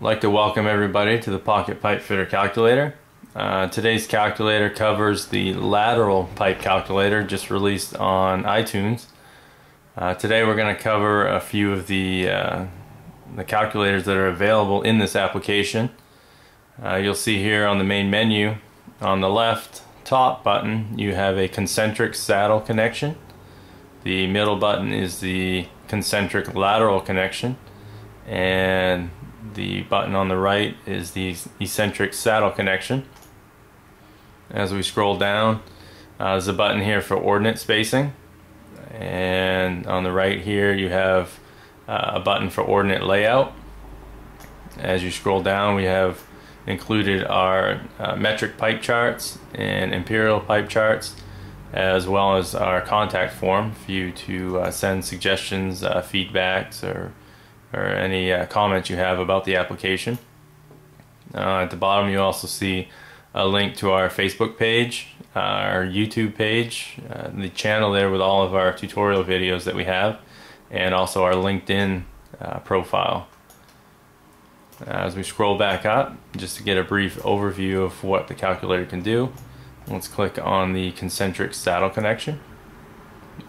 I'd like to welcome everybody to the Pocket Pipefitter calculator. Today's calculator covers the lateral pipe calculator just released on iTunes. Today we're going to cover a few of the calculators that are available in this application. You'll see here on the main menu on the left top button you have a concentric saddle connection. The middle button is the concentric lateral connection, and the button on the right is the eccentric saddle connection. As we scroll down, there's a button here for ordinate spacing, and on the right here you have a button for ordinate layout. As you scroll down, we have included our metric pipe charts and imperial pipe charts, as well as our contact form for you to send suggestions, feedbacks, or any comments you have about the application. At the bottom you also see a link to our Facebook page, our YouTube page, the channel there with all of our tutorial videos that we have, and also our LinkedIn profile. As we scroll back up, just to get a brief overview of what the calculator can do, let's click on the concentric saddle connection.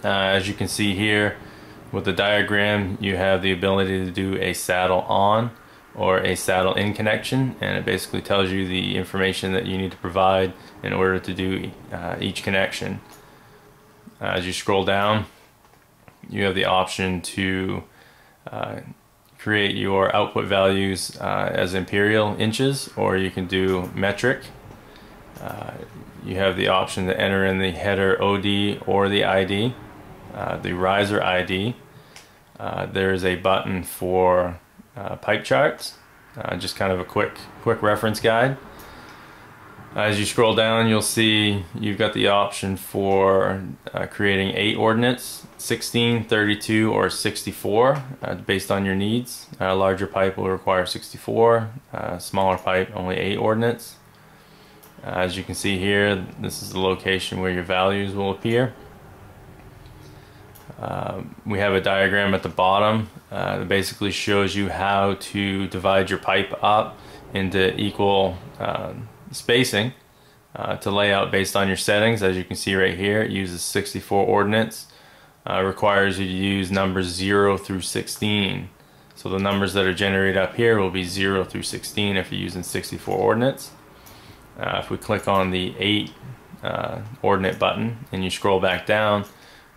As you can see here with the diagram, you have the ability to do a saddle on or a saddle in connection, and it basically tells you the information that you need to provide in order to do each connection. As you scroll down, you have the option to create your output values as imperial inches, or you can do metric. You have the option to enter in the header OD or the ID, the riser ID. There is a button for pipe charts, just kind of a quick reference guide. As you scroll down, you'll see you've got the option for creating 8 ordinates, 16, 32, or 64, based on your needs. A larger pipe will require 64, smaller pipe only 8 ordinates. As you can see here, this is the location where your values will appear. We have a diagram at the bottom that basically shows you how to divide your pipe up into equal spacing to lay out based on your settings. As you can see right here, it uses 64 ordinates. Requires you to use numbers 0 through 16. So the numbers that are generated up here will be 0 through 16 if you're using 64 ordinates. If we click on the 8 ordinate button and you scroll back down,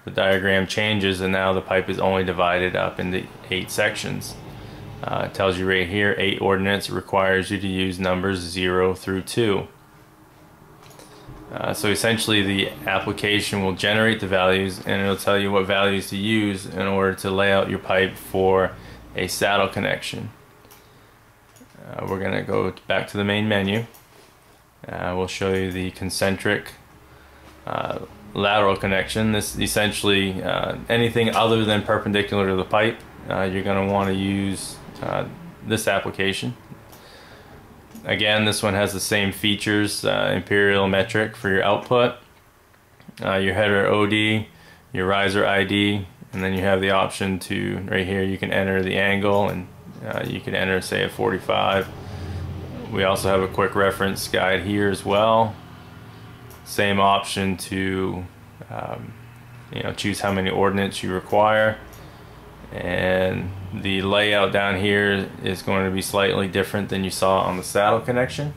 the diagram changes, and now the pipe is only divided up into 8 sections. It tells you right here 8 ordinates requires you to use numbers 0 through 2. So essentially the application will generate the values, and it'll tell you what values to use in order to lay out your pipe for a saddle connection. We're going to go back to the main menu. We'll show you the concentric lateral connection. This essentially anything other than perpendicular to the pipe, you're going to want to use this application. Again, this one has the same features, imperial metric for your output, your header OD, your riser ID, and then you have the option to, right here, you can enter the angle, and you can enter, say, a 45. We also have a quick reference guide here as well. Same option to choose how many ordinates you require, and the layout down here is going to be slightly different than you saw on the saddle connection.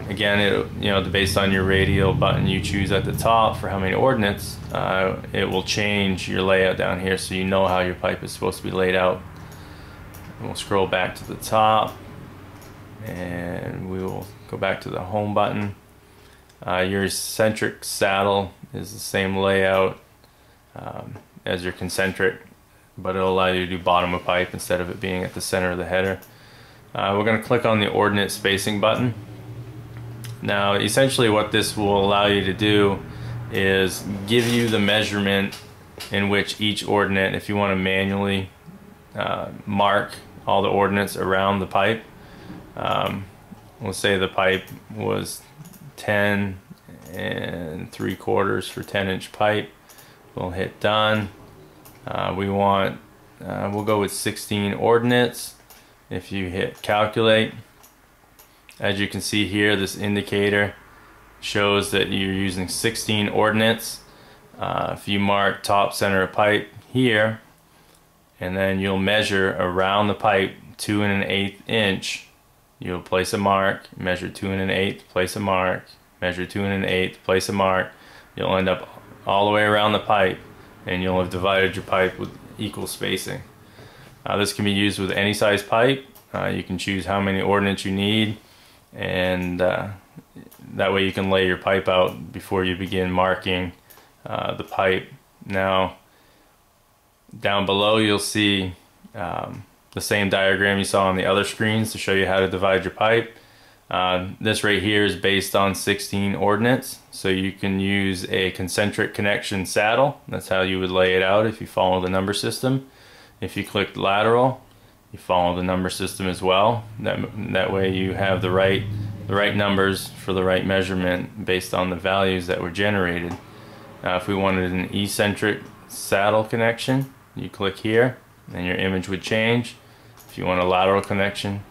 Again, based on your radial button you choose at the top for how many ordinates, it will change your layout down here so you know how your pipe is supposed to be laid out. And we'll scroll back to the top, and we will go back to the home button. Your eccentric saddle is the same layout as your concentric, but it'll allow you to do bottom of pipe instead of it being at the center of the header. We're going to click on the ordinate spacing button. Now essentially what this will allow you to do is give you the measurement in which each ordinate, if you want to manually mark all the ordinates around the pipe. Let's say the pipe was 10 3/4 for 10-inch pipe. We'll hit done. We'll go with 16 ordinates. if you hit calculate, as you can see here, this indicator shows that you're using 16 ordinates. If you mark top center of pipe here, and then you'll measure around the pipe 2 1/8 inch, you'll place a mark, measure 2 1/8, place a mark, measure 2 1/8, place a mark. You'll end up all the way around the pipe, and you'll have divided your pipe with equal spacing. This can be used with any size pipe. You can choose how many ordinates you need, and that way you can lay your pipe out before you begin marking the pipe. Now, down below you'll see the same diagram you saw on the other screens to show you how to divide your pipe. This right here is based on 16 ordinates, so you can use a concentric connection saddle. That's how you would lay it out if you follow the number system. If you click lateral, you follow the number system as well. That way you have the right numbers for the right measurement based on the values that were generated. If we wanted an eccentric saddle connection, you click here and your image would change. If you want a lateral connection,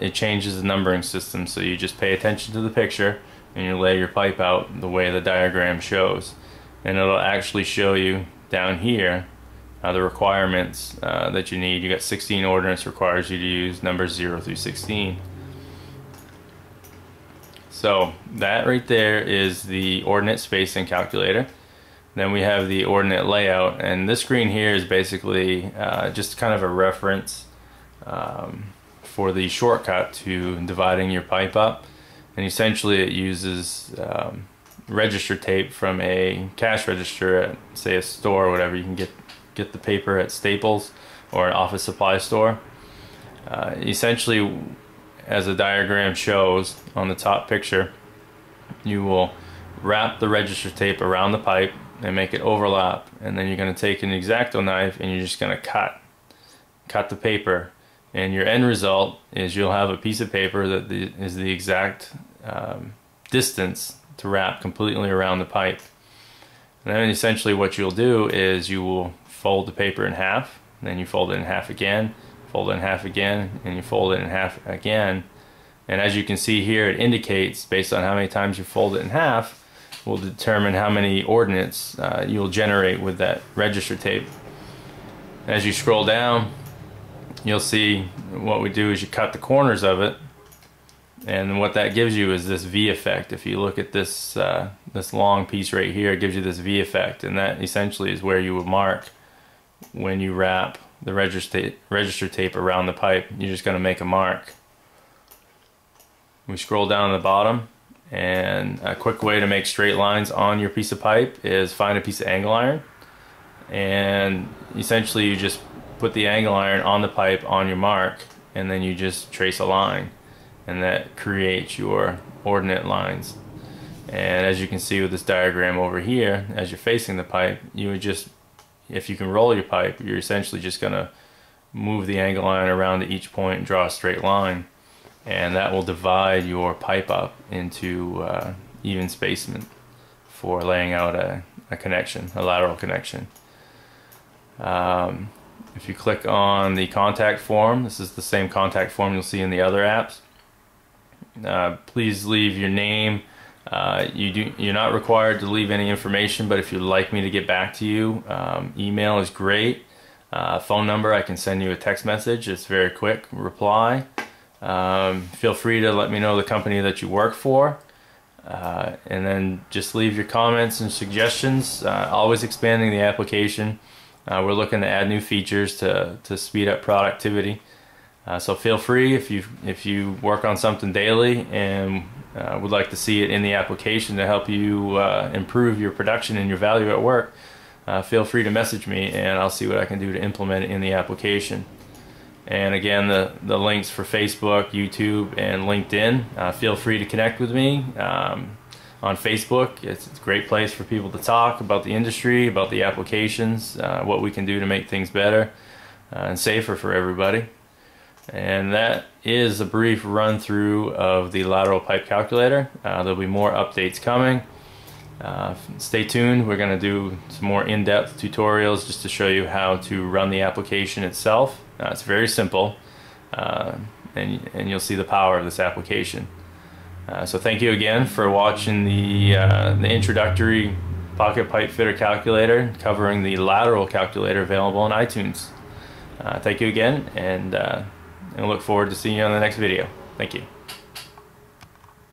it changes the numbering system, so you just pay attention to the picture and you lay your pipe out the way the diagram shows, and it'll actually show you down here the requirements that you need. You got 16 ordinates, requires you to use numbers 0 through 16. So that right there is the ordinate spacing calculator. Then we have the ordinate layout, and this screen here is basically just kind of a reference for the shortcut to dividing your pipe up. And essentially it uses register tape from a cash register at, say, a store or whatever. You can get the paper at Staples or an office supply store. Essentially, as the diagram shows on the top picture, you will wrap the register tape around the pipe and make it overlap, and then you're going to take an X-Acto knife and you're just going to cut the paper, and your end result is you'll have a piece of paper that is the exact distance to wrap completely around the pipe. And then essentially what you'll do is you will fold the paper in half, then you fold it in half again, fold it in half again, and you fold it in half again. And as you can see here, it indicates, based on how many times you fold it in half, will determine how many ordinates you'll generate with that register tape. As you scroll down, you'll see what we do is you cut the corners of it, and what that gives you is this V effect. If you look at this this long piece right here, it gives you this V effect, and that essentially is where you would mark when you wrap the register tape around the pipe. You're just going to make a mark. We scroll down to the bottom, and a quick way to make straight lines on your piece of pipe is find a piece of angle iron, and essentially you just put the angle iron on the pipe on your mark, and then you just trace a line, and that creates your ordinate lines. And as you can see with this diagram over here, as you're facing the pipe, you would just, if you can roll your pipe, you're essentially just going to move the angle iron around to each point and draw a straight line, and that will divide your pipe up into even spacement for laying out a connection, a lateral connection. If you click on the contact form, this is the same contact form you'll see in the other apps. Please leave your name. You're not required to leave any information, but if you'd like me to get back to you, email is great. Phone number, I can send you a text message. It's very quick reply. Feel free to let me know the company that you work for, and then just leave your comments and suggestions. Always expanding the application. We're looking to add new features to speed up productivity. So feel free, if you work on something daily and would like to see it in the application to help you improve your production and your value at work, feel free to message me and I'll see what I can do to implement it in the application. And again, the links for Facebook, YouTube, and LinkedIn. Feel free to connect with me on Facebook. It's a great place for people to talk about the industry, about the applications, what we can do to make things better and safer for everybody. And that is a brief run through of the lateral pipe calculator. There'll be more updates coming. Stay tuned. We're going to do some more in-depth tutorials just to show you how to run the application itself. It's very simple. and you'll see the power of this application. So thank you again for watching the introductory Pocket Pipefitter calculator covering the lateral calculator available on iTunes. Thank you again, and I look forward to seeing you on the next video. Thank you.